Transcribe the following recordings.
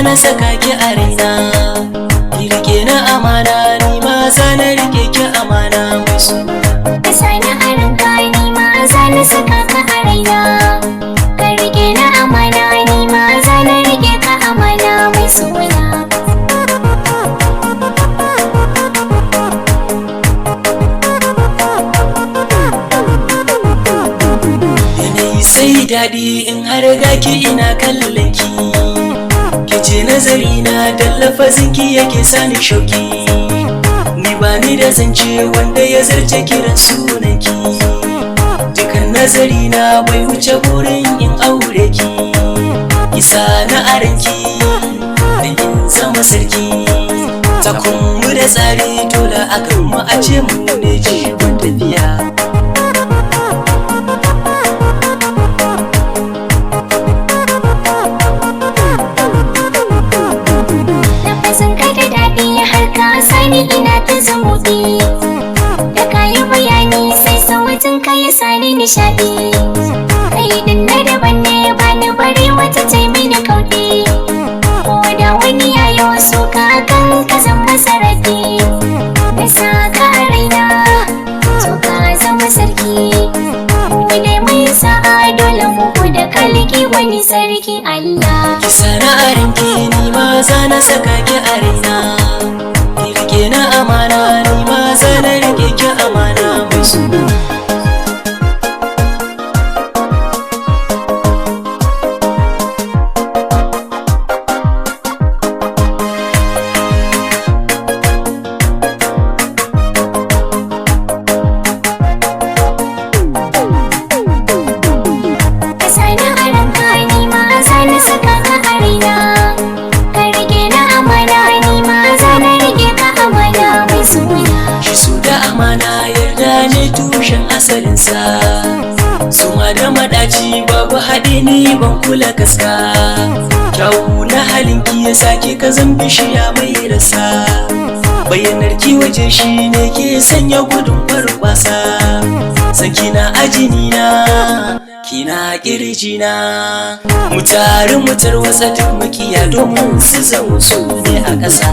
Na saka ki a raina, ki rike na amana, ni ma za na rike ki amana mai suna. Ka sani a ranka, ni ma za na saka ka a raina, ka rike na amana, ni ma za na rike ka amana mai suna. Yanayi sai daɗi in har gaki ina kallon ki. Kice nazari na da lafazin ki yake sani shauki, ni ba ni da zance wanda ya zarce kiran sunan ki. Dukan nazari na bai wuce burin in aure ki, isa na aranki da in zama sarki. Takun mu da tsari dole akan mu a ce mu ne jigon tafiya. Sani ina ta zumuɗi da kayi bayani sai sautin ka ya sani nishaɗi. Kai din na daban ne ba ni bari wata ta mini kauɗi, ko da wani yayo so ka kan ka zama sarki. Da sa ka a raina to ka zama sarki, mu ne mai sa'a dole mu da kalki wani sarki Allah. Ki sana a ranki, ni ma za na saka ki a raina, rike na amana, ni ma za na rike ki amana mai suna. Ka sani a ranka, ni ma za na saka ka a raina, ka rike na amana, ni ma za na rike ka amana mai suna. Shi su da amana yarda ne tushen asalinsa, suma da madaci babu haɗe ni ban kula kaska. Kyawu na halinki ya sake ka zan bishiya mai rasa, bayyanar ki waje shi ne ke sanya gudun farfasa. Sakina ajini na, kina kirjina, mu tare mu tarwatsa duk makiya domin su zama su ne a ƙasa.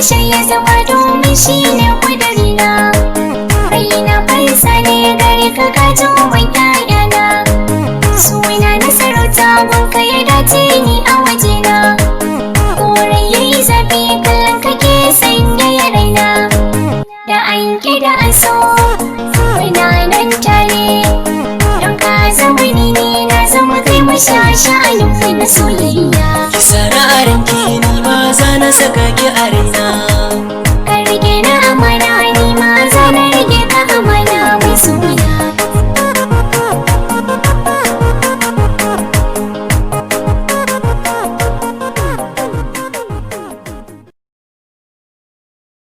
Ya zama domin shi ne kudirina, raina fansa ne gare ka gajin uban ƴaƴana. Suna na sarauta wanka ya dace ni a wajena, kore ya yi zafi kallon kake sanya ya raina. Da an ƙi da an so muna nan tare, don ka zama ni ne na zama kai masha sha'anin kai na soyayya. Ki sana a ranki, ni ma za na saka ki a raina.